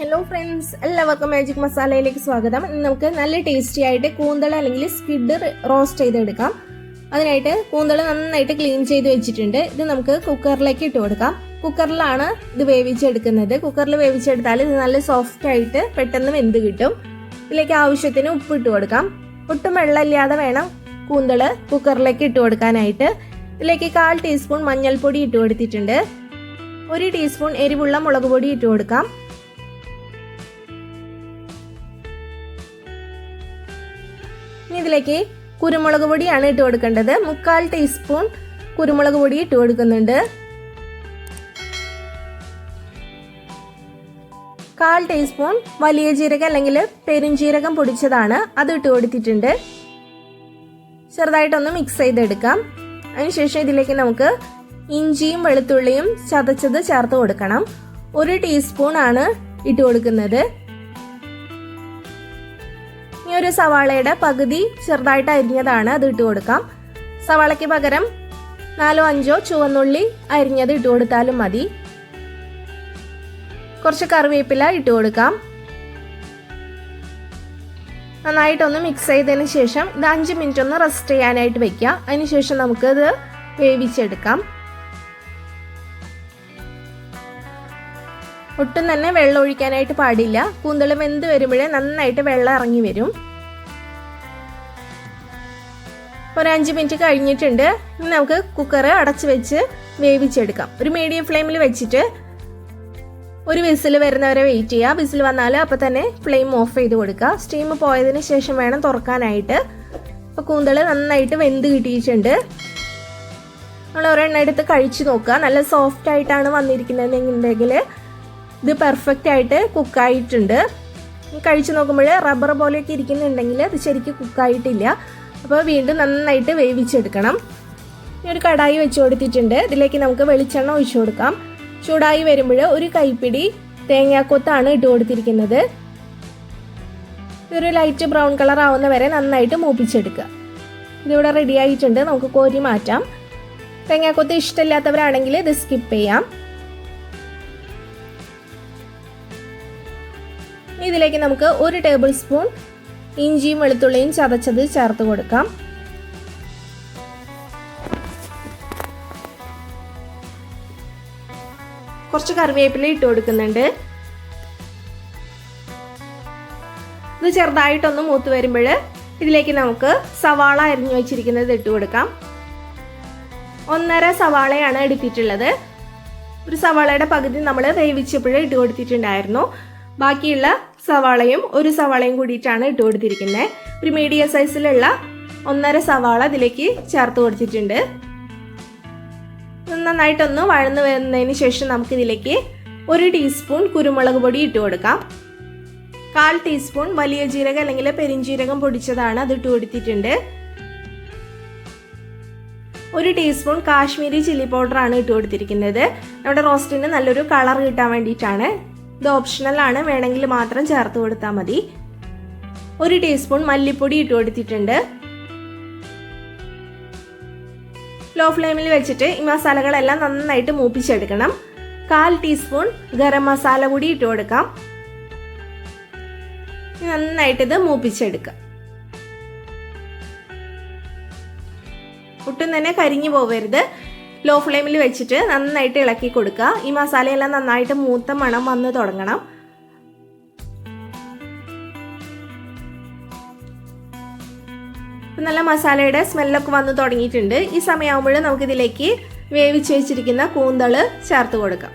Hello friends, എല്ലാവർക്കും magic മസാലയിലേക്ക് സ്വാഗതം. ഇന്ന് നമുക്ക് നല്ല ടേസ്റ്റി ആയിട്ട് കൂന്തൾ അല്ലെങ്കിൽ സ്ക്വിഡ് റോസ്റ്റ് ചെയ്തെടുക്കാം. അതിനായിട്ട് കൂന്തൾ നന്നായിട്ട് ക്ലീൻ ചെയ്ത് വെച്ചിട്ടുണ്ട്. ഇത് നമുക്ക് കുക്കറിലേക്ക് ഇട്ട് കൊടുക്കാം. കുക്കറിലാണ് ഇത് വേവിച്ചെടുക്കുന്നത്. കുക്കറിൽ വേവിച്ചെടുത്താൽ ഇത് നല്ല സോഫ്റ്റ് ആയിട്ട് പെട്ടെന്ന് വെന്ത് കിട്ടും. ഇതിലേക്ക് ആവശ്യത്തിന് ഉപ്പ് ഇട്ട് കൊടുക്കാം. ഒട്ടും വെള്ളമില്ലാതെ വേണം കൂന്തൾ കുക്കറിലേക്ക് ഇട്ട് കൊടുക്കാനായിട്ട്. ഇതിലേക്ക് 1/4 ടീസ്പൂൺ മഞ്ഞൾപ്പൊടി ഇട്ട് കൊടുത്തിട്ടുണ്ട്. 1 ടീസ്പൂൺ എരിവുള്ള മുളക് പൊടി ഇട്ട് കൊടുക്കാം. ഇതിലേക്ക് കുരുമുളക് പൊടിയാണ് ഇട്ട് കൊടുക്കേണ്ടത്. 3/4 ടീസ്പൂൺ കുരുമുളക് പൊടി ഇട്ട് കൊടുക്കുന്നുണ്ട്. 1/4 ടീസ്പൂൺ വലിയ ജീരകം അല്ലെങ്കിൽ പെരുംജീരകം പൊടിച്ചതാണ്, അത് ഇട്ട് കൊടുത്തിട്ടുണ്ട്. ചെറുതായിട്ടൊന്ന് മിക്സ് ചെയ്തെടുക്കാം. അതിനുശേഷം ഇതിലേക്ക് നമുക്ക് ഇഞ്ചിയും വെളുത്തുള്ളിയും ചതച്ചത് ചേർത്ത് കൊടുക്കണം. 1 ടീസ്പൂൺ ആണ് ഇട്ട് കൊടുക്കുന്നത്. ഇനി ഒരു സവാളയുടെ പകുതി ചെറുതായിട്ട് അരിഞ്ഞതാണ്, അത് ഇട്ട് കൊടുക്കാം. സവാളയ്ക്ക് പകരം 4-5 ചുവന്നുള്ളി അരിഞ്ഞത് ഇട്ട് കൊടുത്താലും മതി. കുറച്ച് കറിവേപ്പില ഇട്ട് കൊടുക്കാം. നന്നായിട്ടൊന്ന് മിക്സ് ചെയ്തതിന് ശേഷം ഇത് 5 മിനിറ്റ് ഒന്ന് റെസ്റ്റ് ചെയ്യാനായിട്ട് വെക്കാം. അതിനുശേഷം നമുക്കിത് വേവിച്ചെടുക്കാം. ഒട്ടും തന്നെ വെള്ളം ഒഴിക്കാനായിട്ട് പാടില്ല. കൂന്തൾ വെന്ത് വരുമ്പോഴേ നന്നായിട്ട് വെള്ളം ഇറങ്ങി വരും. ഒരു 5 മിനിറ്റ് കഴിഞ്ഞിട്ടുണ്ട്. ഇനി നമുക്ക് കുക്കർ അടച്ചു വെച്ച് വേവിച്ചെടുക്കാം. ഒരു മീഡിയം ഫ്ലെയിമിൽ വെച്ചിട്ട് ഒരു വിസിൽ വരുന്നവരെ വെയിറ്റ് ചെയ്യുക. വിസിൽ വന്നാൽ അപ്പോൾ തന്നെ ഫ്ലെയിം ഓഫ് ചെയ്ത് കൊടുക്കുക. സ്റ്റീം പോയതിന് ശേഷം വേണം തുറക്കാനായിട്ട്. അപ്പോൾ കൂന്തൾ നന്നായിട്ട് വെന്ത് കിട്ടിയിട്ടുണ്ട്. നമ്മൾ ഒരെണ്ണം എടുത്ത് കഴിച്ചു നോക്കുക. നല്ല സോഫ്റ്റ് ആയിട്ടാണ് വന്നിരിക്കുന്നതെങ്കിൽ ഇത് പെർഫെക്റ്റ് ആയിട്ട് കുക്കായിട്ടുണ്ട്. കഴിച്ചു നോക്കുമ്പോൾ റബ്ബർ പോലെയൊക്കെ ഇരിക്കുന്നുണ്ടെങ്കിൽ അത് ശരിക്കും കുക്കായിട്ടില്ല. അപ്പോൾ വീണ്ടും നന്നായിട്ട് വേവിച്ചെടുക്കണം. ഇനി ഒരു കടായി വെച്ച് കൊടുത്തിട്ടുണ്ട്. ഇതിലേക്ക് നമുക്ക് വെളിച്ചെണ്ണ ഒഴിച്ചു കൊടുക്കാം. ചൂടായി വരുമ്പോൾ ഒരു കൈപ്പിടി തേങ്ങാക്കൊത്താണ് ഇട്ട് കൊടുത്തിരിക്കുന്നത്. ഇതൊരു ലൈറ്റ് ബ്രൗൺ കളർ ആവുന്ന വരെ നന്നായിട്ട് മൂപ്പിച്ചെടുക്കുക. ഇതിവിടെ റെഡി ആയിട്ടുണ്ട്. നമുക്ക് കോരി മാറ്റാം. തേങ്ങാക്കൊത്ത് ഇഷ്ടമില്ലാത്തവരാണെങ്കിൽ ഇത് സ്കിപ്പ് ചെയ്യാം. ഇതിലേക്ക് നമുക്ക് 1 ടേബിൾ സ്പൂൺ ഇഞ്ചിയും വെളുത്തുള്ളിയും ചതച്ചത് ചേർത്ത് കൊടുക്കാം. കുറച്ച് കറിവേപ്പില ഇട്ട് കൊടുക്കുന്നുണ്ട്. ഇത് ചെറുതായിട്ടൊന്ന് മൂത്ത് വരുമ്പോൾ ഇതിലേക്ക് നമുക്ക് സവാള അരിഞ്ഞു വെച്ചിരിക്കുന്നത് ഇട്ട് കൊടുക്കാം. 1.5 സവാളയാണ് എടുത്തിട്ടുള്ളത്. ഒരു സവാളയുടെ പകുതി നമ്മൾ വേവിച്ചപ്പോഴേ ഇട്ട് കൊടുത്തിട്ടുണ്ടായിരുന്നു. ബാക്കിയുള്ള സവാളയും 1 സവാളയും കൂടിയിട്ടാണ് ഇട്ട് കൊടുത്തിരിക്കുന്നത്. ഒരു മീഡിയം സൈസിലുള്ള 1.5 സവാള ഇതിലേക്ക് ചേർത്ത് കൊടുത്തിട്ടുണ്ട്. നന്നായിട്ടൊന്ന് വഴന്ന് വരുന്നതിന് ശേഷം നമുക്കിതിലേക്ക് 1 ടീസ്പൂൺ കുരുമുളക് പൊടി ഇട്ട് കൊടുക്കാം. 1/4 ടീസ്പൂൺ വലിയ ജീരകം അല്ലെങ്കിൽ പെരുംജീരകം പൊടിച്ചതാണ്, അത് ഇട്ട് കൊടുത്തിട്ടുണ്ട്. 1 ടീസ്പൂൺ കാശ്മീരി ചില്ലി പൗഡറാണ് ഇട്ട് കൊടുത്തിരിക്കുന്നത്. നമ്മുടെ റോസ്റ്റിന് നല്ലൊരു കളർ കിട്ടാൻ വേണ്ടിയിട്ടാണ്. ഇത് ഓപ്ഷണൽ ആണ്, വേണമെങ്കിൽ മാത്രം ചേർത്ത് കൊടുത്താൽ മതി. 1 ടീസ്പൂൺ മല്ലിപ്പൊടി ഇട്ട് കൊടുത്തിട്ടുണ്ട്. ലോ ഫ്ലെയിമിൽ വെച്ചിട്ട് ഈ മസാലകളെല്ലാം നന്നായിട്ട് മൂപ്പിച്ചെടുക്കണം. 1/4 ടീസ്പൂൺ ഗരം മസാല കൂടി ഇട്ട് കൊടുക്കാം. നന്നായിട്ട് ഇത് മൂപ്പിച്ചെടുക്കാം. ഒട്ടും തന്നെ കരിഞ്ഞു പോവരുത്. ലോ ഫ്ലെയിമിൽ വെച്ചിട്ട് നന്നായിട്ട് ഇളക്കി കൊടുക്കുക. ഈ മസാലയെല്ലാം നന്നായിട്ട് മൂത്ത മണം വന്ന് തുടങ്ങണം. നല്ല മസാലയുടെ സ്മെല്ലൊക്കെ വന്ന് തുടങ്ങിയിട്ടുണ്ട്. ഈ സമയമാകുമ്പോൾ നമുക്കിതിലേക്ക് വേവിച്ച് വെച്ചിരിക്കുന്ന കൂന്തൾ ചേർത്ത് കൊടുക്കാം.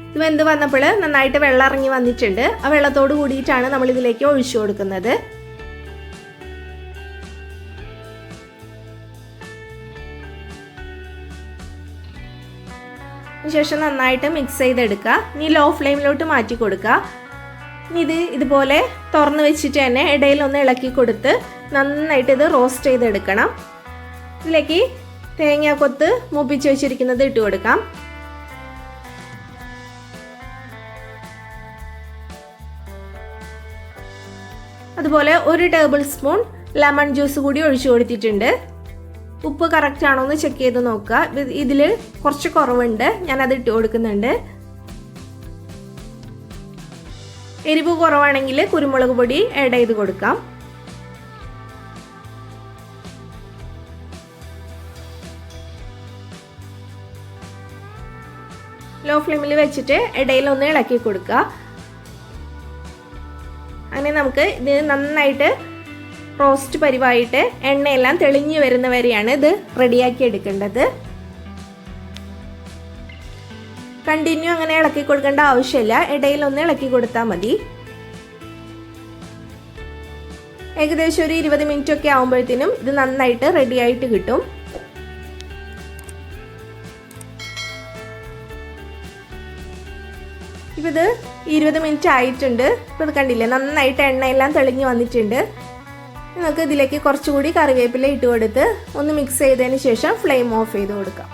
ഇത് വെന്ത് വന്നപ്പോൾ നന്നായിട്ട് വെള്ളം ഇറങ്ങി വന്നിട്ടുണ്ട്. ആ വെള്ളത്തോട് കൂടിയിട്ടാണ് നമ്മൾ ഇതിലേക്ക് ഒഴിച്ചു കൊടുക്കുന്നത്. ശേഷം നന്നായിട്ട് മിക്സ് ചെയ്തെടുക്കുക. ഇനി ലോ ഫ്ലെയിമിലോട്ട് മാറ്റി കൊടുക്കുക. ഇനി ഇതുപോലെ തുറന്ന് വെച്ചിട്ട് തന്നെ ഇടയിലൊന്ന് ഇളക്കി കൊടുത്ത് നന്നായിട്ട് ഇത് റോസ്റ്റ് ചെയ്തെടുക്കണം. ഇതിലേക്ക് തേങ്ങാക്കൊത്ത് മൂപ്പിച്ച് വെച്ചിരിക്കുന്നത് ഇട്ട് കൊടുക്കാം. അതുപോലെ 1 ടേബിൾ സ്പൂൺ ലെമൺ ജ്യൂസ് കൂടി ഒഴിച്ചു കൊടുത്തിട്ടുണ്ട്. ഉപ്പ് കറക്റ്റ് ആണോ എന്ന് ചെക്ക് ചെയ്ത് നോക്കുക. ഇതിൽ കുറച്ച് കുറവുണ്ട്, ഞാനത് ഇട്ട് കൊടുക്കുന്നുണ്ട്. എരിവ് കുറവാണെങ്കിൽ കുരുമുളക് പൊടി ആഡ് ചെയ്ത് കൊടുക്കാം. ലോ ഫ്ലെയിമിൽ വെച്ചിട്ട് ഇടയിൽ ഒന്ന് ഇളക്കി കൊടുക്കുക. അങ്ങനെ നമുക്ക് ഇത് നന്നായിട്ട് റോസ്റ്റ് പരിവായിട്ട് എണ്ണയെല്ലാം തെളിഞ്ഞു വരുന്ന വരെയാണ് ഇത് റെഡിയാക്കി എടുക്കേണ്ടത്. കണ്ടിന്യൂ അങ്ങനെ ഇളക്കി കൊടുക്കേണ്ട ആവശ്യമില്ല, ഇടയിൽ ഒന്ന് ഇളക്കി കൊടുത്താൽ മതി. ഏകദേശം ഒരു 20 മിനിറ്റ് ഒക്കെ ആകുമ്പോഴത്തേനും ഇത് നന്നായിട്ട് റെഡി ആയിട്ട് കിട്ടും. ഇപ്പം ഇത് 20 മിനിറ്റ് ആയിട്ടുണ്ട്. ഇപ്പം ഇത് കണ്ടില്ലേ, നന്നായിട്ട് എണ്ണയെല്ലാം തെളിഞ്ഞ് വന്നിട്ടുണ്ട്. നമുക്ക് ഇതിലേക്ക് കുറച്ചുകൂടി കറിവേപ്പില ഇട്ട് കൊടുത്ത് ഒന്ന് മിക്സ് ചെയ്തതിന് ശേഷം ഫ്ലെയിം ഓഫ് ചെയ്ത് കൊടുക്കാം.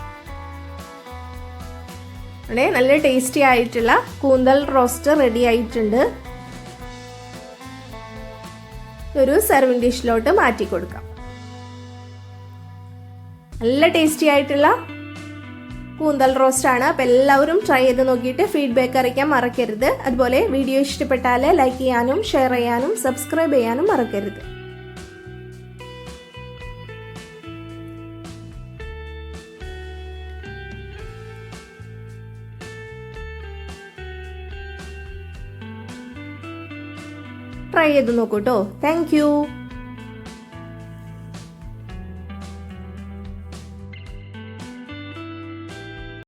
അവിടെ നല്ല ടേസ്റ്റി ആയിട്ടുള്ള കൂന്തൽ റോസ്റ്റ് റെഡി ആയിട്ടുണ്ട്. ഒരു സെർവിങ് ഡിഷിലോട്ട് മാറ്റി കൊടുക്കാം. നല്ല ടേസ്റ്റി ആയിട്ടുള്ള കൂന്തൽ റോസ്റ്റ് ആണ്. അപ്പം എല്ലാവരും ട്രൈ ചെയ്ത് നോക്കിയിട്ട് ഫീഡ്ബാക്ക് അറിയിക്കാൻ മറക്കരുത്. അതുപോലെ വീഡിയോ ഇഷ്ടപ്പെട്ടാൽ ലൈക്ക് ചെയ്യാനും ഷെയർ ചെയ്യാനും സബ്സ്ക്രൈബ് ചെയ്യാനും മറക്കരുത്. ട്രൈ ചെയ്ത് നോക്കൂ കേട്ടോ. Thank you.